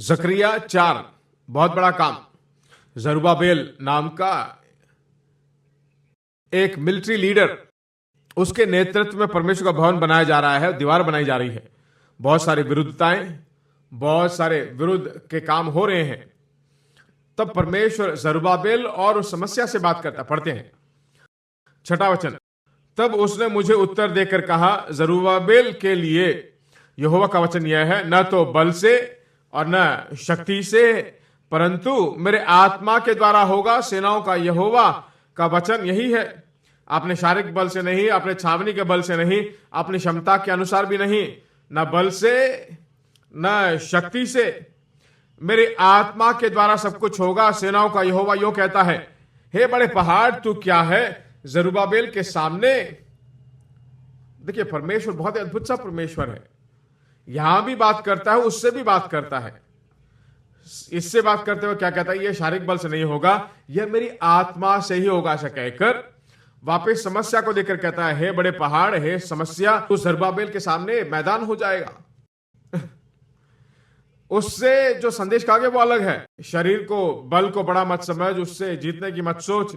जकरिया 4, बहुत बड़ा काम। जरुब्बाबेल नाम का एक मिलिट्री लीडर, उसके नेतृत्व में परमेश्वर का भवन बनाया जा रहा है, दीवार बनाई जा रही है। बहुत सारी विरुद्धताएं, बहुत सारे विरुद्ध के काम हो रहे हैं। तब परमेश्वर जरुब्बाबेल और उस समस्या से बात करता। पढ़ते हैं 6वां वचन। तब उसने मुझे उत्तर देकर कहा, जरुब्बाबेल के लिए यहोवा का वचन यह है, न तो बल से और न शक्ति से, परंतु मेरे आत्मा के द्वारा होगा। सेनाओं का यहोवा का वचन यही है। अपने शारीरिक बल से नहीं, अपने छावनी के बल से नहीं, अपनी क्षमता के अनुसार भी नहीं, न बल से न शक्ति से, मेरी आत्मा के द्वारा सब कुछ होगा। सेनाओं का यहोवा यो कहता है, हे बड़े पहाड़, तू क्या है जरुब्बाबेल के सामने। देखिए, परमेश्वर बहुत ही अद्भुत सा परमेश्वर है। यहां भी बात करता है, उससे भी बात करता है। इससे बात करते हुए क्या कहता है, यह शारीरिक बल से नहीं होगा, यह मेरी आत्मा से ही होगा। ऐसा कहकर वापस समस्या को देकर कहता है, हे बड़े पहाड़, हे समस्या, तू जरुब्बाबेल के सामने मैदान हो जाएगा। उससे जो संदेश कहा गया वो अलग है। शरीर को, बल को बड़ा मत समझ, उससे जीतने की मत सोच,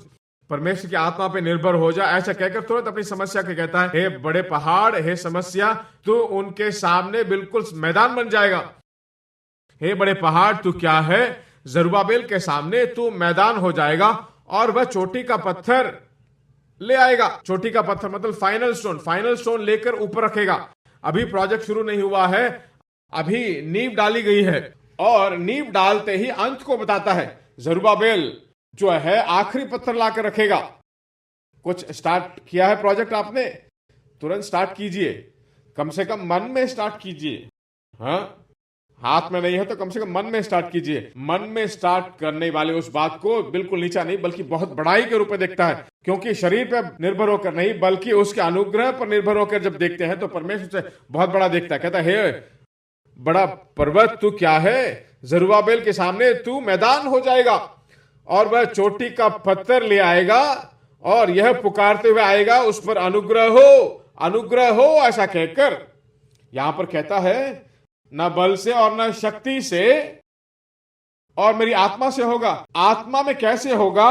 परमेश्वर की आत्मा पे निर्भर हो जा। ऐसा कहकर तुरंत अपनी समस्या के कहता है, हे बड़े पहाड़, हे समस्या, तू उनके सामने बिल्कुल मैदान बन जाएगा। हे बड़े पहाड़, तू क्या है जरुब्बाबेल के सामने, तू मैदान हो जाएगा। और वह चोटी का पत्थर ले आएगा। चोटी का पत्थर मतलब फाइनल स्टोन लेकर ऊपर रखेगा। अभी प्रोजेक्ट शुरू नहीं हुआ है, अभी नींव डाली गई है, और नींव डालते ही अंत को बताता है। जरुब्बाबेल जो है आखिरी पत्थर लाकर रखेगा। कुछ स्टार्ट किया है प्रोजेक्ट आपने, तुरंत स्टार्ट कीजिए। कम से कम मन में स्टार्ट कीजिए। हाँ, हाथ में नहीं है तो कम से कम मन में स्टार्ट कीजिए। मन में स्टार्ट करने वाले उस बात को बिल्कुल नीचा नहीं, बल्कि बहुत बड़ाई के रूप में देखता है। क्योंकि शरीर पर निर्भर होकर नहीं, बल्कि उसके अनुग्रह पर निर्भर होकर जब देखते हैं तो परमेश्वर से बहुत बड़ा देखता है। कहता है, हे बड़ा पर्वत, तू क्या है जरुब्बाबेल के सामने, तू मैदान हो जाएगा। और वह चोटी का पत्थर ले आएगा और यह पुकारते हुए आएगा, उस पर अनुग्रह हो, अनुग्रह हो। ऐसा कहकर यहां पर कहता है, न बल से और न शक्ति से, और मेरी आत्मा से होगा। आत्मा में कैसे होगा?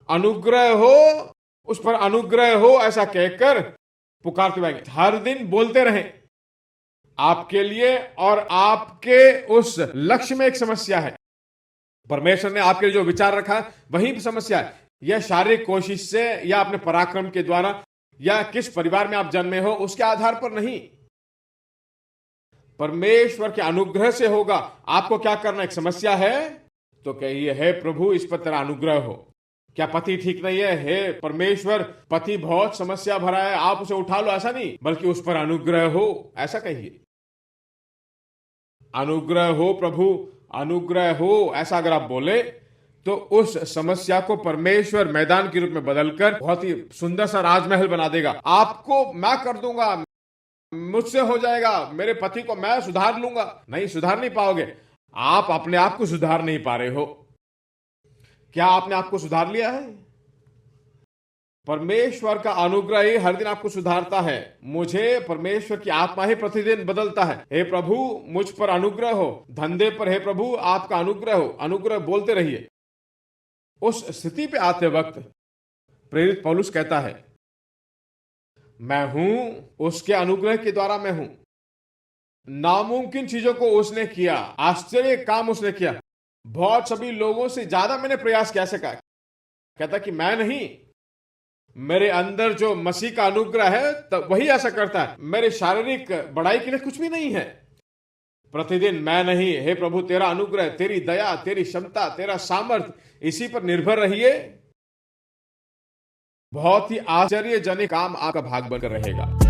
अनुग्रह हो, उस पर अनुग्रह हो। ऐसा कहकर पुकारते हुए हर दिन बोलते रहें आपके लिए। और आपके उस लक्ष्य में एक समस्या है। परमेश्वर ने आपके लिए जो विचार रखा वही समस्या है। यह शारीरिक कोशिश से या अपने पराक्रम के द्वारा या किस परिवार में आप जन्मे हो उसके आधार पर नहीं, परमेश्वर के अनुग्रह से होगा। आपको क्या करना? एक समस्या है तो कहिए, हे प्रभु, इस पर तेरा अनुग्रह हो। क्या पति ठीक नहीं है? हे परमेश्वर, पति बहुत समस्या भरा है, आप उसे उठा लो। ऐसा नहीं, बल्कि उस पर अनुग्रह हो, ऐसा कहिए। अनुग्रह हो प्रभु, अनुग्रह हो। ऐसा अगर आप बोले तो उस समस्या को परमेश्वर मैदान के रूप में बदलकर बहुत ही सुंदर सा राजमहल बना देगा। आपको मैं कर दूंगा, मुझसे हो जाएगा, मेरे पति को मैं सुधार लूंगा। नहीं, सुधार नहीं पाओगे। आप अपने आप को सुधार नहीं पा रहे हो। क्या आपने आपको सुधार लिया है? परमेश्वर का अनुग्रह ही हर दिन आपको सुधारता है। मुझे परमेश्वर की आत्मा ही प्रतिदिन बदलता है। हे प्रभु, मुझ पर अनुग्रह हो। धंधे पर हे प्रभु आपका अनुग्रह हो। अनुग्रह बोलते रहिए। उस स्थिति पे आते वक्त प्रेरित पौलुस कहता है, मैं हूं, उसके अनुग्रह के द्वारा मैं हूं। नामुमकिन चीजों को उसने किया, आश्चर्य काम उसने किया। बहुत सभी लोगों से ज्यादा मैंने प्रयास किया। ऐसे कहता कि मैं नहीं, मेरे अंदर जो मसीह का अनुग्रह है तब वही ऐसा करता है। मेरे शारीरिक बढ़ाई के लिए कुछ भी नहीं है। प्रतिदिन मैं नहीं, हे प्रभु तेरा अनुग्रह, तेरी दया, तेरी क्षमता, तेरा सामर्थ, इसी पर निर्भर रहिए। बहुत ही आश्चर्यजनक काम आपका भाग बनकर रहेगा।